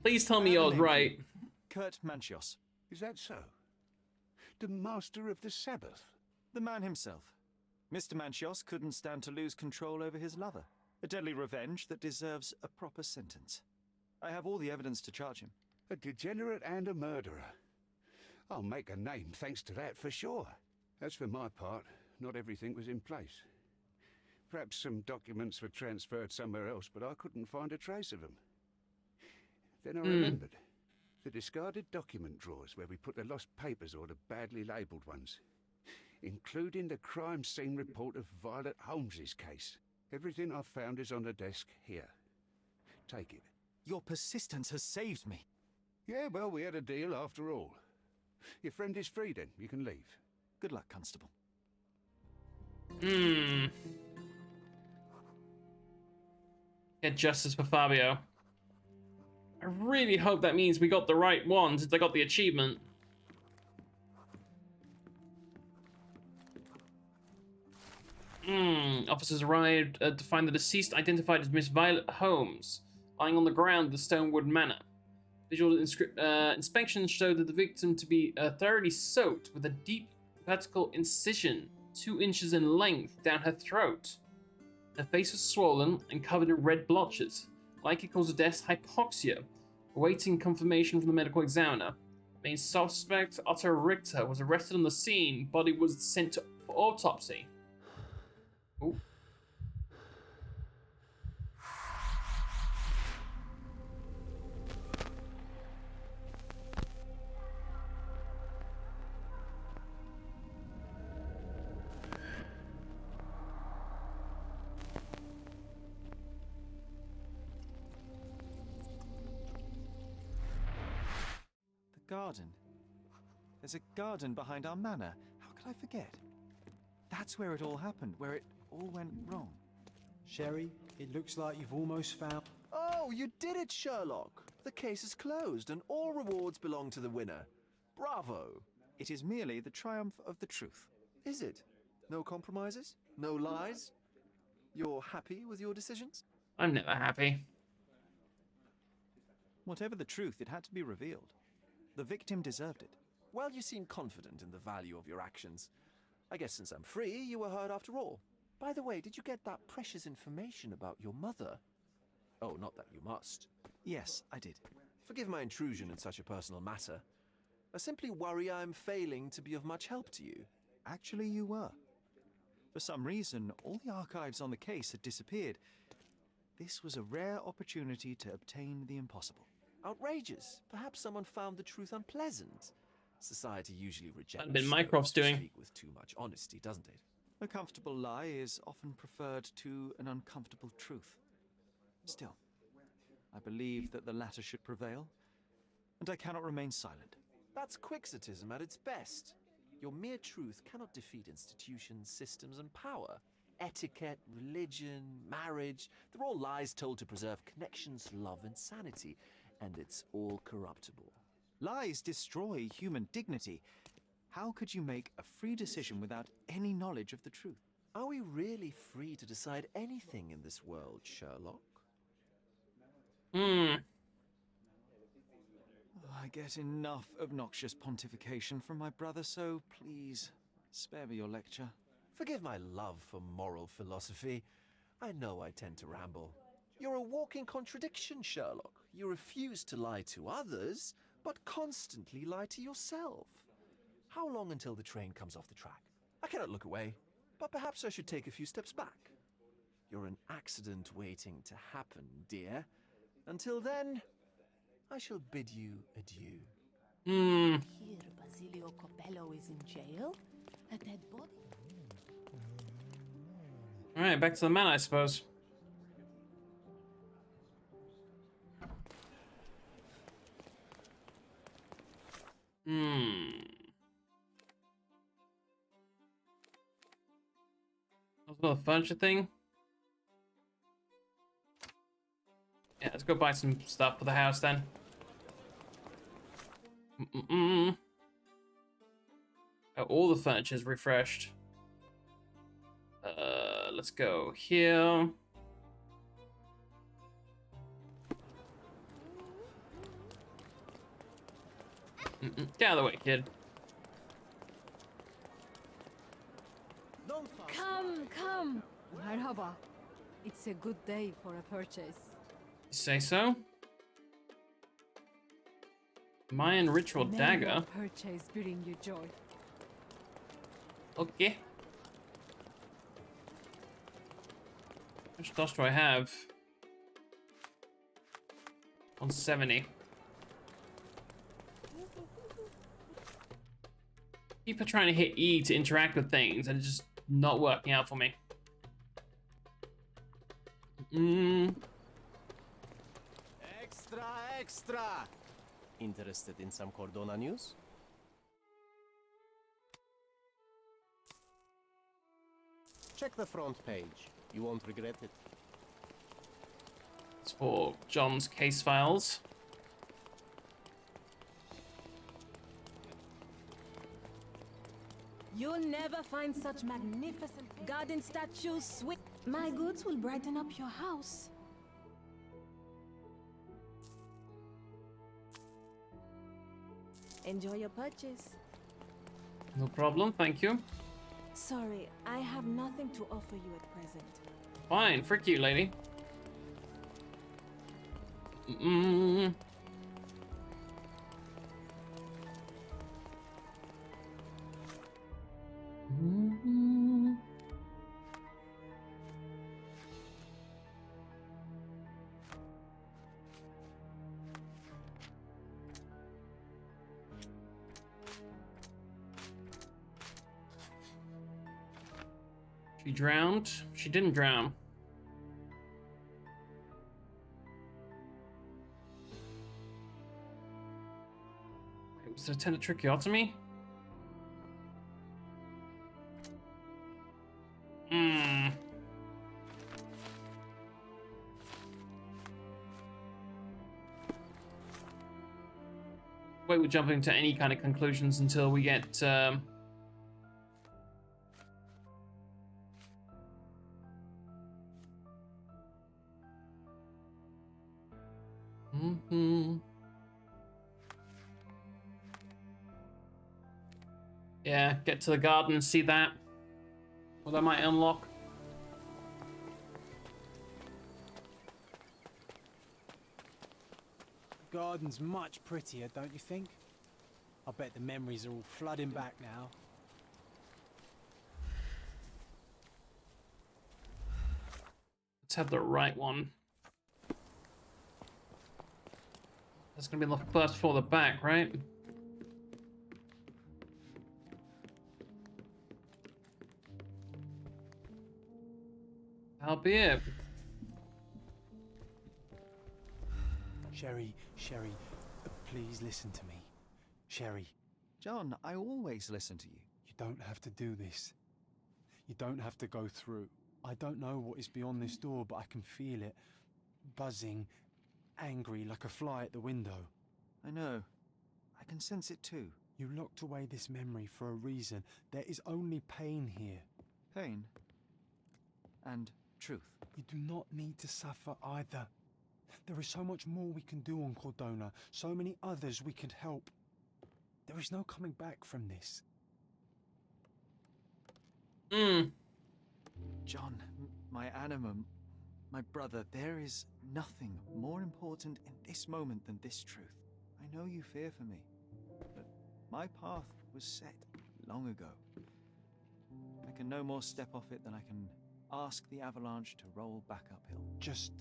Please tell me I have a you're name for right. you. Kurt Manchios. Is that so? The master of the Sabbath? The man himself. Mr. Manchios couldn't stand to lose control over his lover. A deadly revenge that deserves a proper sentence. I have all the evidence to charge him. A degenerate and a murderer. I'll make a name thanks to that for sure. As for my part, not everything was in place. Perhaps some documents were transferred somewhere else, but I couldn't find a trace of them. Then I remembered. The discarded document drawers where we put the lost papers or the badly labelled ones. Including the crime scene report of Violet Holmes's case. Everything I've found is on the desk here. Take it. Your persistence has saved me. Yeah, well, we had a deal after all. Your friend is free then, you can leave. Good luck, Constable. Get justice for Fabio. I really hope that means we got the right one since I got the achievement. Officers arrived to find the deceased identified as Miss Violet Holmes, lying on the ground of the Stonewood Manor. Visual inspection showed that the victim to be thoroughly soaked with a deep vertical incision 2 inches in length down her throat. Her face was swollen and covered in red blotches, likely cause of death hypoxia. Awaiting confirmation from the medical examiner, main suspect Otto Richter was arrested on the scene. Body was sent for autopsy. Ooh. Garden. There's a garden behind our manor. How could I forget? That's where it all happened, where it all went wrong. Sherry, it looks like you've almost found... Oh, you did it, Sherlock. The case is closed and all rewards belong to the winner. Bravo. It is merely the triumph of the truth. Is it? No compromises? No lies? You're happy with your decisions? I'm never happy. Whatever the truth, it had to be revealed. The victim deserved it. Well, you seem confident in the value of your actions. I guess since I'm free, you were heard after all. By the way, did you get that precious information about your mother? Oh, not that you must. Yes, I did. Forgive my intrusion in such a personal matter. I simply worry I'm failing to be of much help to you. Actually, you were. For some reason, all the archives on the case had disappeared. This was a rare opportunity to obtain the impossible. Outrageous. Perhaps someone found the truth unpleasant. Society usually rejects That'd been Mycroft's doing. speak with too much honesty, doesn't it? A comfortable lie is often preferred to an uncomfortable truth. Still, I believe that the latter should prevail, and I cannot remain silent. That's quixotism at its best. Your mere truth cannot defeat institutions, systems, and power. Etiquette, religion, marriage, they're all lies told to preserve connections, love, and sanity. And it's all corruptible. Lies destroy human dignity. How could you make a free decision without any knowledge of the truth? Are we really free to decide anything in this world, Sherlock? Hmm. I get enough obnoxious pontification from my brother, so please, spare me your lecture. Forgive my love for moral philosophy. I know I tend to ramble. You're a walking contradiction, Sherlock. You refuse to lie to others, but constantly lie to yourself. How long until the train comes off the track? I cannot look away, but perhaps I should take a few steps back. You're an accident waiting to happen, dear. Until then, I shall bid you adieu. Hmm. Here, Basilio Copello is in jail. A dead body. Alright, back to the man, I suppose. That was another furniture thing. Yeah, let's go buy some stuff for the house then. Oh, all the furniture's refreshed. Let's go here. Get out of the way, kid. Come, come. Marhaba. It's a good day for a purchase. You say so? Mayan ritual May dagger. your purchase bring you joy. Okay. How much dust do I have? 170. Keep trying to hit E to interact with things, and it's just not working out for me. Extra, extra! Interested in some Cordona news? Check the front page. You won't regret it. It's for John's case files. You'll never find such magnificent garden statues, sweet. My goods will brighten up your house. Enjoy your purchase. No problem, thank you. Sorry, I have nothing to offer you at present. Fine, frick you, lady. She drowned. She didn't drown. Wait, was it a tender tracheotomy? Wait, we're jumping to any kind of conclusions until we get yeah, get to the garden and see that. Well, that might unlock. The garden's much prettier, don't you think? I bet the memories are all flooding back now. Let's have the right one. That's gonna be on the first floor, the back, right? That'll be it. Sherry, please listen to me. Sherry, John, I always listen to you. you don't have to do this. You don't have to go through. I don't know what is beyond this door, but I can feel it. Buzzing, angry, like a fly at the window. I know. I can sense it too. You locked away this memory for a reason. There is only pain here. Pain. And truth. You do not need to suffer either. There is so much more we can do on Cordona, so many others we could help. There is no coming back from this. John, my animum, my brother, there is nothing more important in this moment than this truth. I know you fear for me, but my path was set long ago. I can no more step off it than I can ask the avalanche to roll back uphill. Just...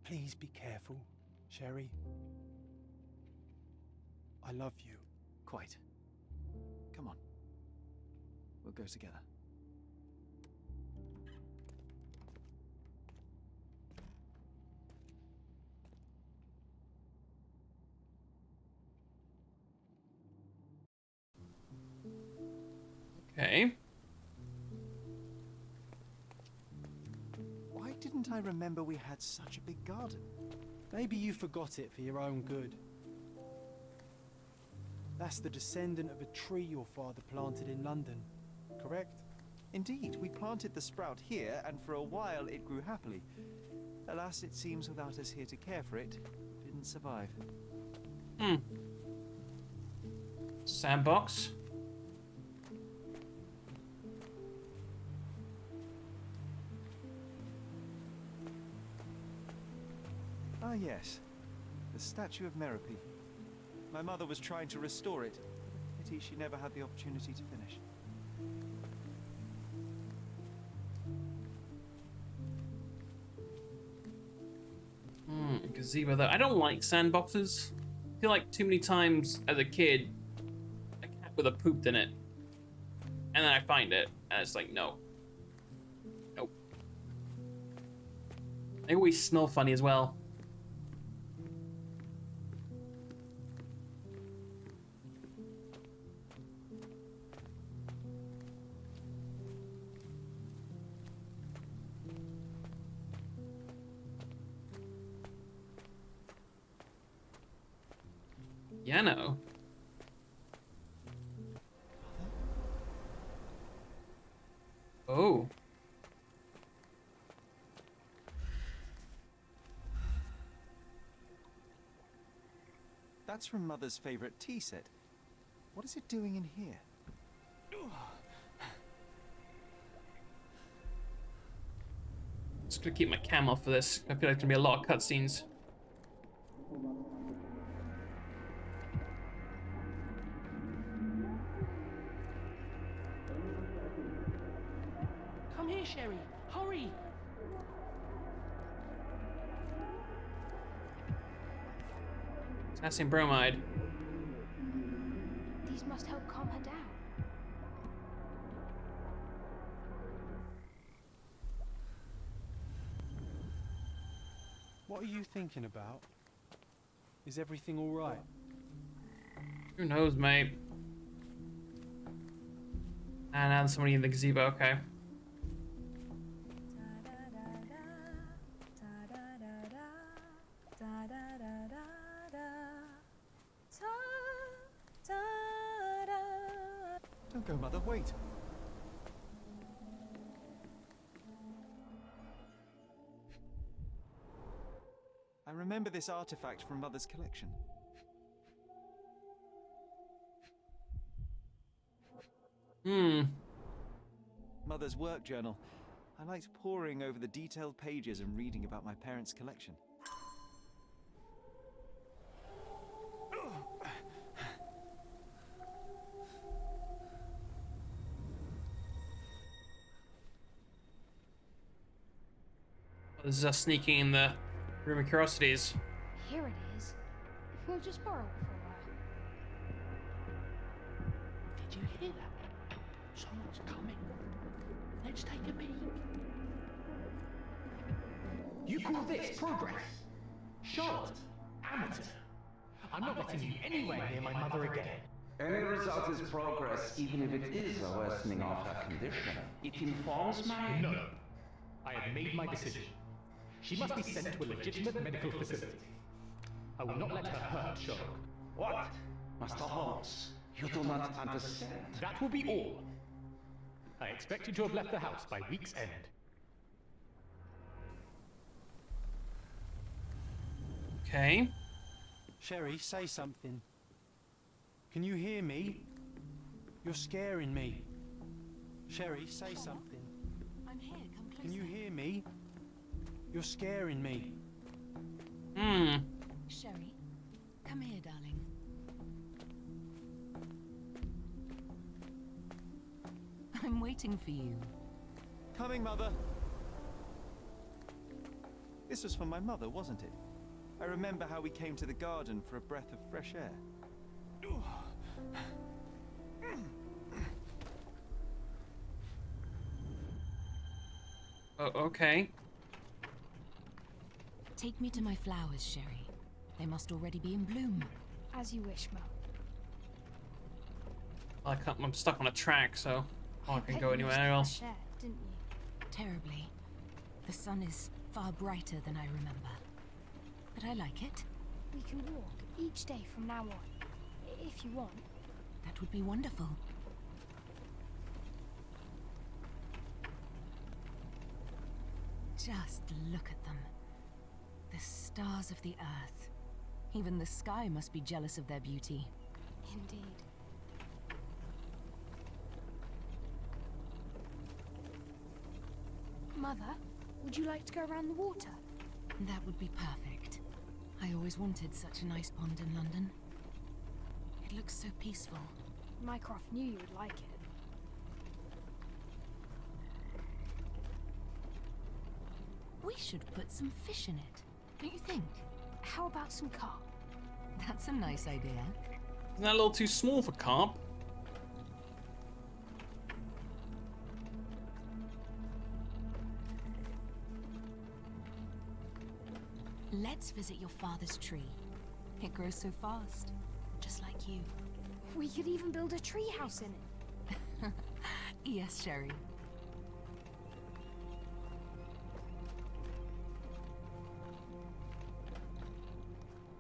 please be careful, Sherry. I love you. Quite. Come on. We'll go together. Okay. Why didn't I remember we had such a big garden? Maybe you forgot it for your own good. That's the descendant of a tree your father planted in London, correct? Indeed, we planted the sprout here, and for a while it grew happily. Alas, it seems without us here to care for it, didn't survive. Sandbox. Ah, yes. The statue of Merope. My mother was trying to restore it. Pity she never had the opportunity to finish. Gazebo though. I don't like sandboxes. I feel like too many times as a kid, a cat would have pooped in it. And then I find it, and it's like, no. Nope. They always smell funny as well. Yeah, no. Oh. That's from Mother's favorite tea set. What is it doing in here? Just gonna keep my cam off for this. I feel like there's gonna be a lot of cutscenes. Come here, Sherry. Hurry. Potassium bromide. These must help calm her down. What are you thinking about? Is everything all right? Who knows, mate? And now there's somebody in the gazebo, okay. Don't go, Mother, wait. I remember this artifact from Mother's collection. Mother's work journal. I liked poring over the detailed pages and reading about my parents' collection. This is us sneaking in the room of curiosities. Here it is. We'll just borrow it for a while. Did you hear that? Someone's coming. Let's take a peek. You call this progress? Charlotte, amateur. I'm not letting you anywhere near my mother again. Any result is progress, even if it is a worsening of her condition. It informs my... No. I have made my decision. She must be sent to a legitimate medical facility. I will not let her hurt Sherlock. What? Master Holmes, you do not understand. That will be all. I expect you to have left the house by week's end. Okay. Sherry, say something. Can you hear me? You're scaring me. Sherry, say something. I'm here, come closer. Can you hear me? You're scaring me. Sherry, come here, darling. I'm waiting for you. Coming, Mother. This was from my mother, wasn't it? I remember how we came to the garden for a breath of fresh air. Oh, okay. Take me to my flowers, Sherry. They must already be in bloom. As you wish, Mum. I'm stuck on a track, so I Bet can go you anywhere missed the else. fresh air, didn't you? Terribly. The sun is far brighter than I remember. But I like it. We can walk each day from now on, if you want. That would be wonderful. Just look at them. The stars of the earth. Even the sky must be jealous of their beauty. Indeed. Mother, would you like to go around the water? That would be perfect. I always wanted such a nice pond in London. It looks so peaceful. Mycroft knew you would like it. We should put some fish in it, don't you think? How about some carp? That's a nice idea. Isn't that a little too small for carp? Let's visit your father's tree. It grows so fast, just like you. We could even build a tree house in it. Yes, Sherry.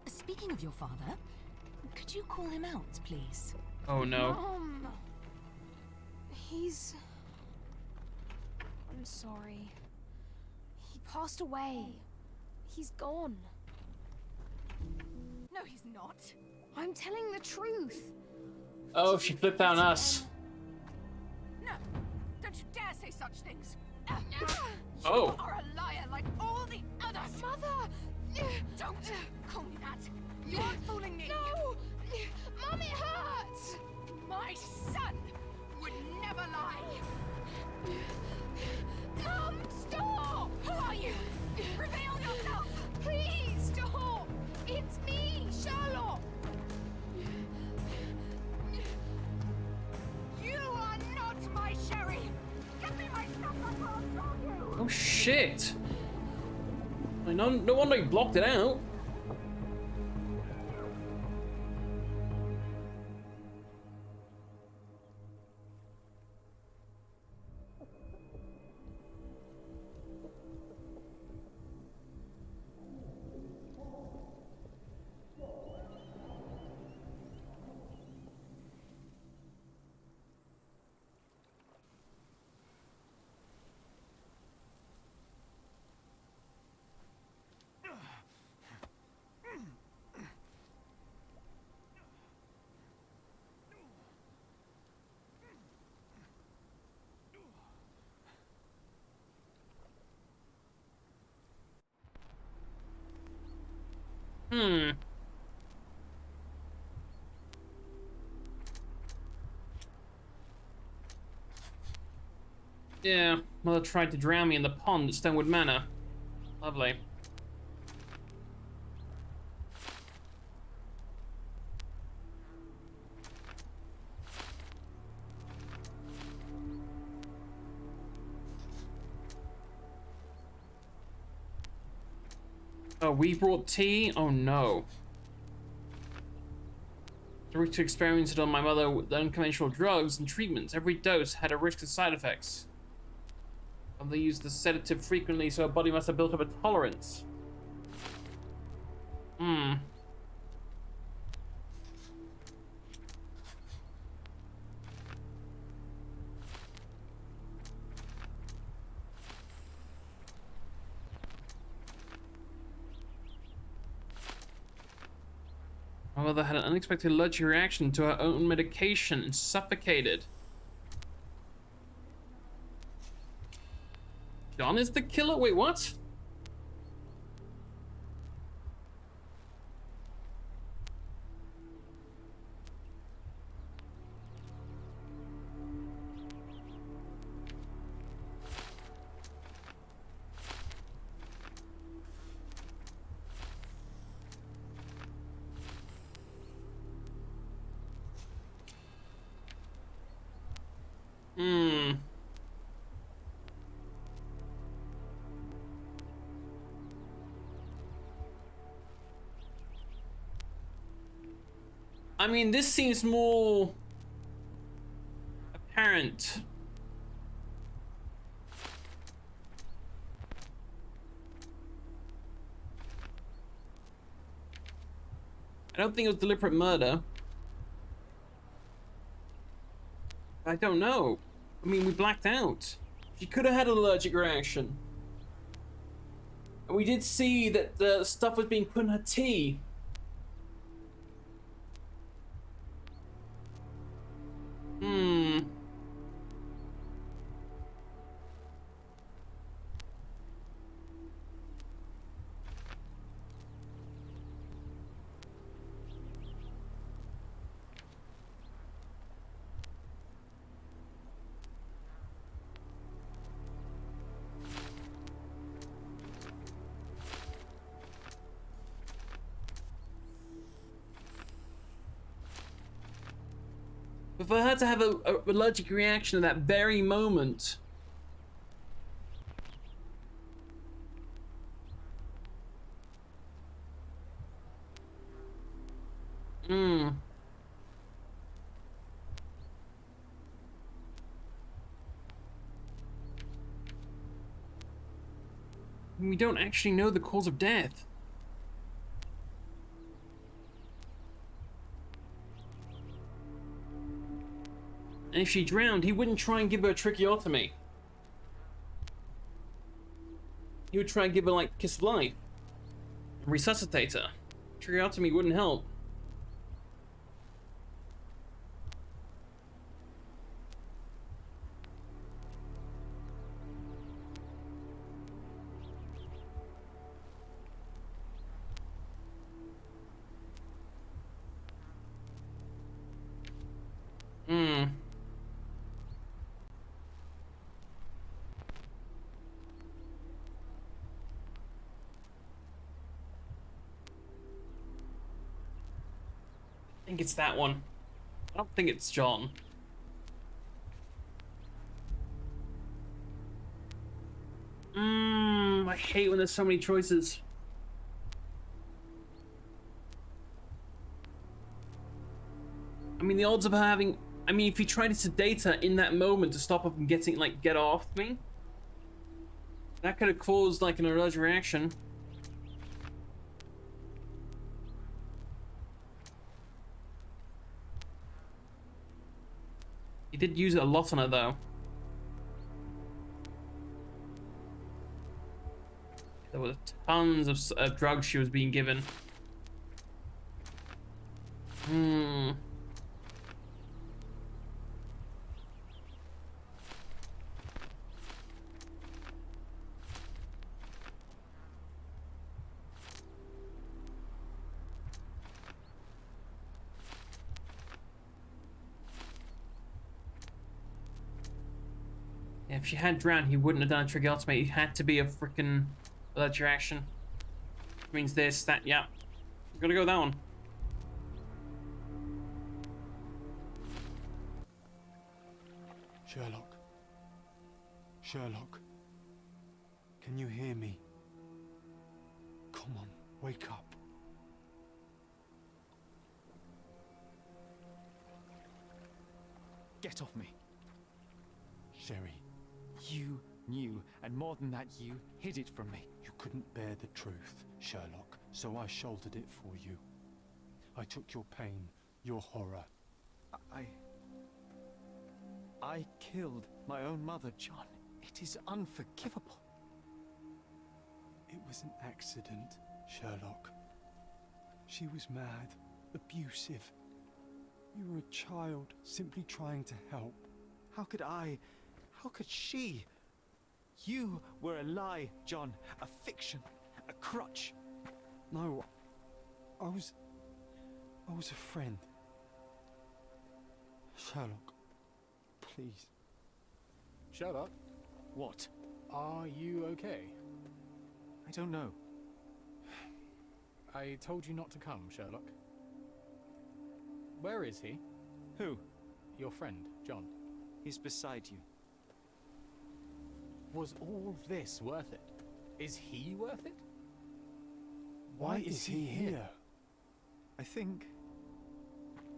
Speaking of your father, could you call him out, please? Oh no. Mom! I'm sorry. He passed away. He's gone. No, he's not. I'm telling the truth. Oh, she flipped out on us. No, don't you dare say such things. Oh. You are a liar like all the others. Mother! Don't call me that. You aren't fooling me. No! Mom, it hurts! My son would never lie. Come, stop! Who are you? Reveal yourself. Please, stop! It's me, Sherlock! You are not my Sherry. Give me my stuff. I can't show you. Oh shit. No wonder he blocked it out. Hmm. Yeah, Mother tried to drown me in the pond at Stonewood Manor. Lovely. Oh, we brought tea? Oh no. The risk experimented on my mother with unconventional drugs and treatments. Every dose had a risk of side effects. And they used the sedative frequently, so her body must have built up a tolerance. Hmm. My mother had an unexpected allergic reaction to her own medication and suffocated. John is the killer? Wait, what? Hmm. I mean, this seems more apparent. I don't think it was deliberate murder. I don't know. I mean, we blacked out. She could have had an allergic reaction. And we did see that the stuff was being put in her tea. Hmm. But for her to have a allergic reaction at that very moment. We don't actually know the cause of death. And if she drowned, he wouldn't try and give her a tracheotomy. He would try and give her, like, kiss of life. Resuscitate her. Tracheotomy wouldn't help. I think it's that one. I don't think it's John. I hate when there's so many choices. I mean, the odds of her having... I mean, if he tried to sedate her in that moment to stop her from getting, like, get off me, that could have caused, like, an allergic reaction. He did use it a lot on her, though. There were tons of drugs she was being given. If she had drowned, he wouldn't have done a tracheotomy. It had to be a freaking allergic reaction. Which means this, that, yeah. I'm gonna go with that one. Sherlock. Sherlock. Can you hear me? Come on, wake up. Get off me. Sherry. You knew, and more than that, you hid it from me. You couldn't bear the truth, Sherlock, so I shouldered it for you. I took your pain, your horror. I killed my own mother, John. It is unforgivable. It was an accident, Sherlock. She was mad, abusive. You were a child, simply trying to help. How could I? How could she? You were a lie, John. A fiction. A crutch. No, I was a friend. Sherlock, please. Sherlock? What? Are you okay? I don't know. I told you not to come, Sherlock. Where is he? Who? Your friend, John. He's beside you. Was all this worth it? Is he worth it? Why is he here? I think,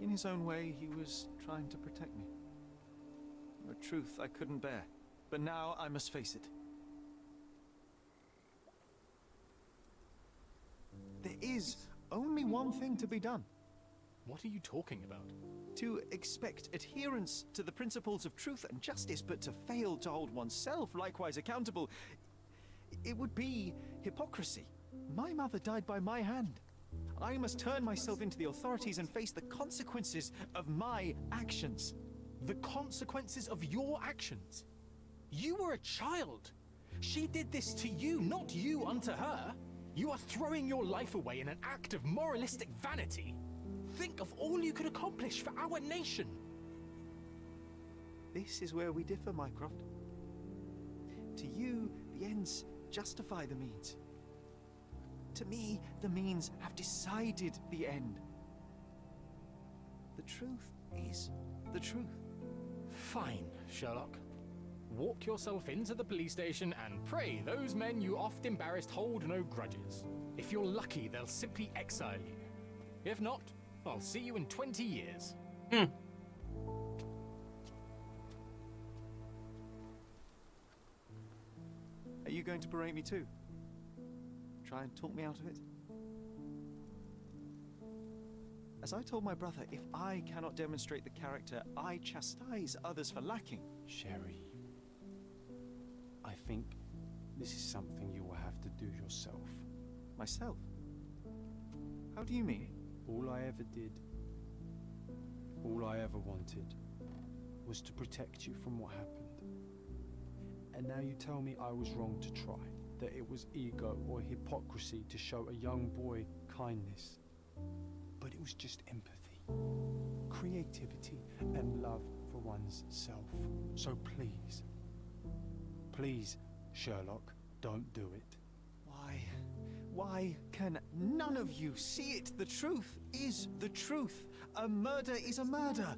in his own way, he was trying to protect me. A truth I couldn't bear. But now I must face it. There is only one thing to be done. What are you talking about? To expect adherence to the principles of truth and justice, but to fail to hold oneself likewise accountable, it would be hypocrisy. My mother died by my hand. I must turn myself into the authorities and face the consequences of my actions. The consequences of your actions? You were a child. She did this to you, not you unto her. You are throwing your life away in an act of moralistic vanity. Think of all you could accomplish for our nation. This is where we differ, Mycroft. To you, the ends justify the means. To me, the means have decided the end. The truth is the truth. Fine, Sherlock. Walk yourself into the police station and pray those men you oft embarrassed hold no grudges. If you're lucky, they'll simply exile you. If not, I'll see you in 20 years. Are you going to berate me too? Try and talk me out of it? As I told my brother, if I cannot demonstrate the character I chastise others for lacking... Sherry, I think this is something you will have to do yourself. Myself? How do you mean? All I ever did, all I ever wanted, was to protect you from what happened. And now you tell me I was wrong to try, that it was ego or hypocrisy to show a young boy kindness. But it was just empathy, creativity, and love for one's self. So please, please, Sherlock, don't do it. Why can none of you see it? The truth is the truth. A murder is a murder.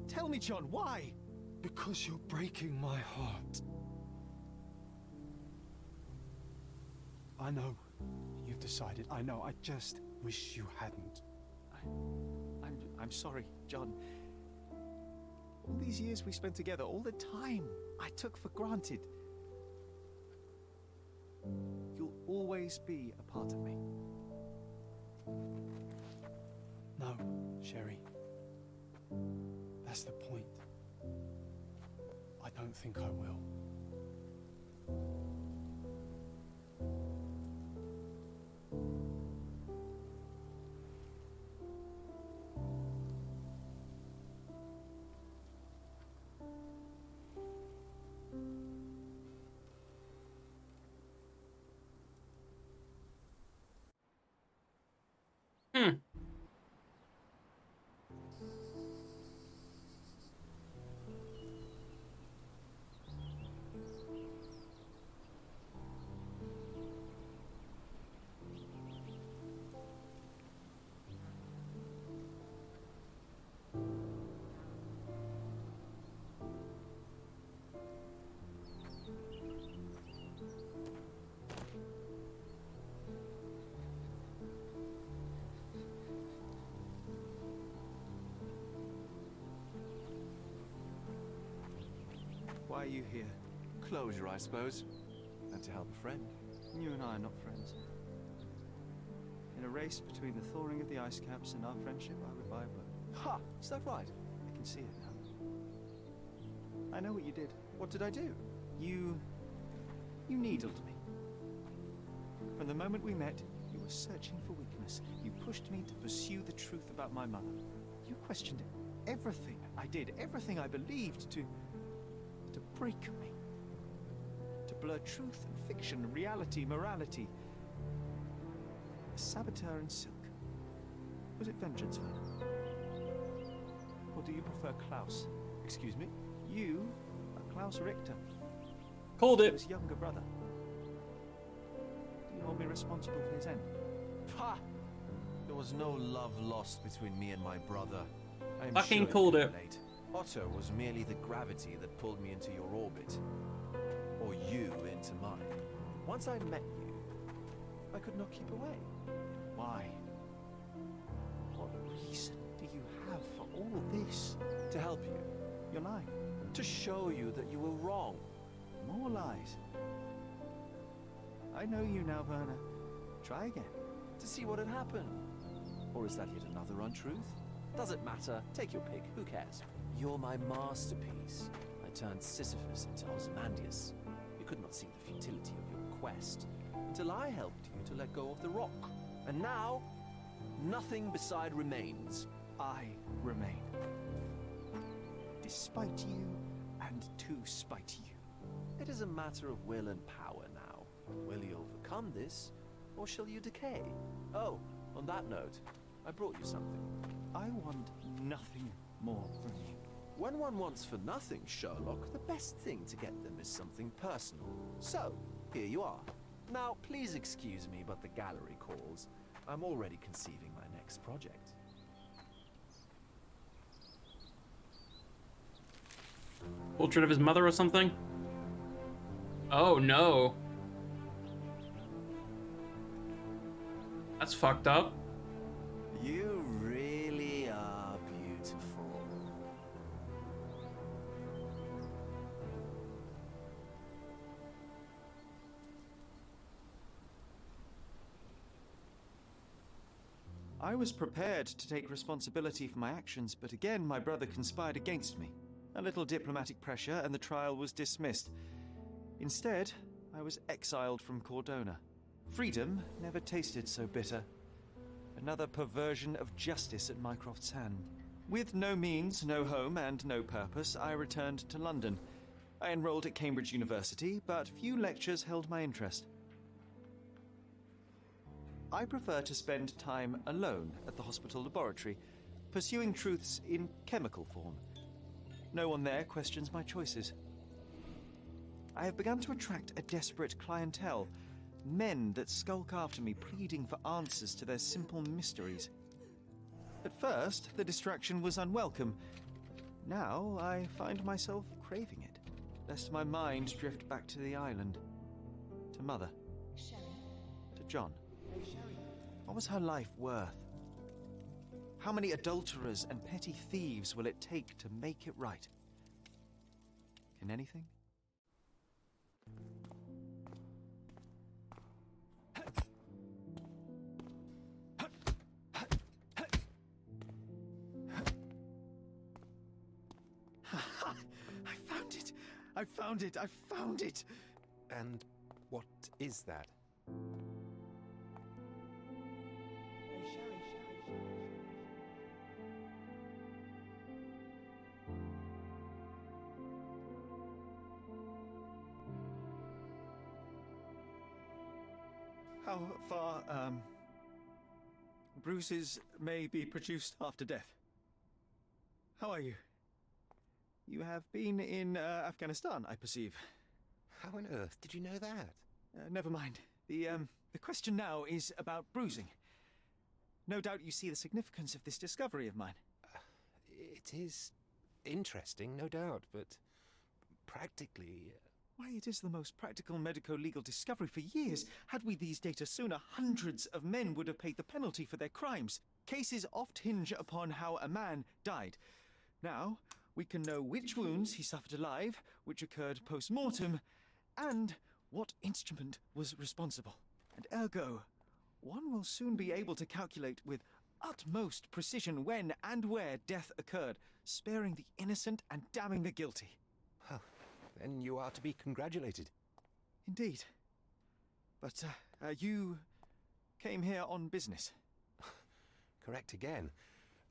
Tell me, John, why? Because you're breaking my heart. I know you've decided. I know. I just wish you hadn't. I'm sorry, John. All these years we spent together, all the time I took for granted. You'll always be a part of me. No, Sherry. That's the point. I don't think I will. Why are you here? Closure, I suppose. And to help a friend. You and I are not friends. In a race between the thawing of the ice caps and our friendship, I would buy a boat. Ha! Is that right? I can see it now. I know what you did. What did I do? You needled me. From the moment we met, you were searching for weakness. You pushed me to pursue the truth about my mother. You questioned everything I did, everything I believed, to break me. To blur truth and fiction, reality, morality. A saboteur in silk. Was it vengeance, man? Or do you prefer Klaus? Excuse me? You are Klaus Richter. Called it. His younger brother. Do you hold me responsible for his end? Ha! There was no love lost between me and my brother. I'm Fucking sure called you it. relate. Otto was merely the gravity that pulled me into your orbit. Or you into mine. Once I met you, I could not keep away. Why? What reason do you have for all this? To help you. You're lying. To show you that you were wrong. More lies. I know you now, Werner. Try again. To see what had happened. Or is that yet another untruth? Does it matter? Take your pick. Who cares? You're my masterpiece. I turned Sisyphus into Ozymandias. You could not see the futility of your quest until I helped you to let go of the rock. And now, nothing beside remains. I remain. Despite you and to spite you. It is a matter of will and power now. Will you overcome this, or shall you decay? Oh, on that note, I brought you something. I want nothing more from you. When one wants for nothing, Sherlock, the best thing to get them is something personal. So, here you are. Now, please excuse me, but the gallery calls. I'm already conceiving my next project. Portrait of his mother or something? Oh no. That's fucked up. You really are beautiful. I was prepared to take responsibility for my actions, but again my brother conspired against me. A little diplomatic pressure and the trial was dismissed. Instead, I was exiled from Cordona. Freedom never tasted so bitter. Another perversion of justice at Mycroft's hand. With no means, no home, and no purpose, I returned to London. I enrolled at Cambridge University, but few lectures held my interest. I prefer to spend time alone at the hospital laboratory, pursuing truths in chemical form. No one there questions my choices. I have begun to attract a desperate clientele, men that skulk after me, pleading for answers to their simple mysteries. At first, the distraction was unwelcome. Now, I find myself craving it, lest my mind drift back to the island, to Mother, to John. What was her life worth? How many adulterers and petty thieves will it take to make it right? Can anything? I found it! I found it! I found it! And what is that? How far, bruises may be produced after death. How are you? You have been in Afghanistan, I perceive. How on earth did you know that? Never mind. The question now is about bruising. No doubt you see the significance of this discovery of mine. It is interesting, no doubt, but practically... Why, it is the most practical medico-legal discovery for years. Had we these data sooner, hundreds of men would have paid the penalty for their crimes. Cases oft hinge upon how a man died. Now, we can know which wounds he suffered alive, which occurred post-mortem, and what instrument was responsible. And ergo, one will soon be able to calculate with utmost precision when and where death occurred, sparing the innocent and damning the guilty. Well, then you are to be congratulated. Indeed. But, you came here on business. Correct again.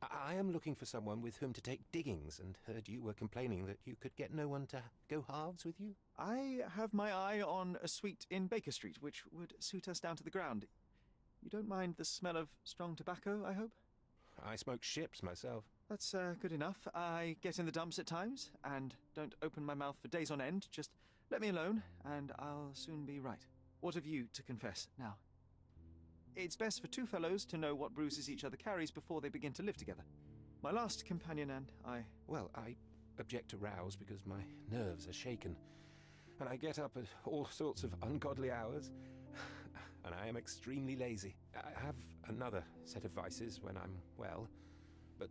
I am looking for someone with whom to take diggings, and heard you were complaining that you could get no one to go halves with you. I have my eye on a suite in Baker Street, which would suit us down to the ground. You don't mind the smell of strong tobacco, I hope? I smoke ships myself. That's good enough. I get in the dumps at times, and don't open my mouth for days on end. Just let me alone, and I'll soon be right. What have you to confess now? It's best for two fellows to know what bruises each other carries before they begin to live together. My last companion and I... Well, I object to rows because my nerves are shaken, and I get up at all sorts of ungodly hours, and I am extremely lazy. I have another set of vices when I'm well, but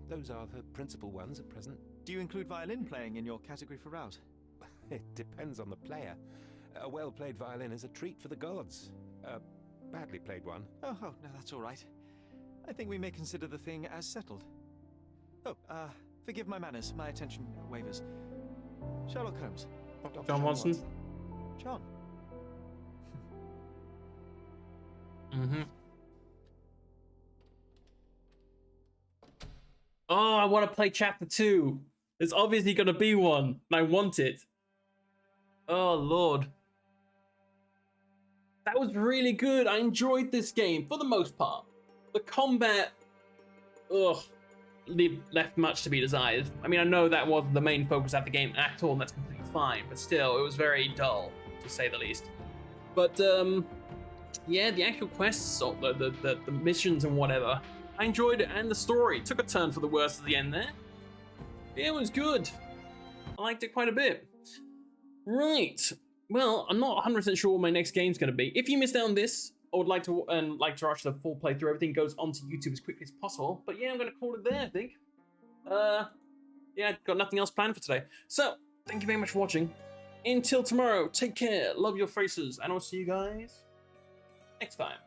those are the principal ones at present. Do you include violin playing in your category for rouse? It depends on the player. A well-played violin is a treat for the gods. A badly played one... Oh, no, that's all right. I think we may consider the thing as settled. Oh, forgive my manners. My attention wavers. Sherlock Holmes. John Watson? John. Mm-hmm. Oh, I want to play chapter 2. There's obviously going to be one, and I want it. Oh, Lord. That was really good. I enjoyed this game, for the most part. The combat... Ugh. Left much to be desired. I mean, I know that wasn't the main focus of the game at all, and that's completely fine, but still, it was very dull, to say the least. But, yeah, the actual quests, or the missions and whatever, I enjoyed it, and the story took a turn for the worse at the end there. It was good. I liked it quite a bit. Right. Well, I'm not 100% sure what my next game's going to be. If you missed out on this, I would like to watch the full playthrough. Everything goes onto YouTube as quickly as possible. But yeah, I'm going to call it there, I think. Yeah, got nothing else planned for today. So, thank you very much for watching. Until tomorrow, take care, love your faces, and I'll see you guys next time.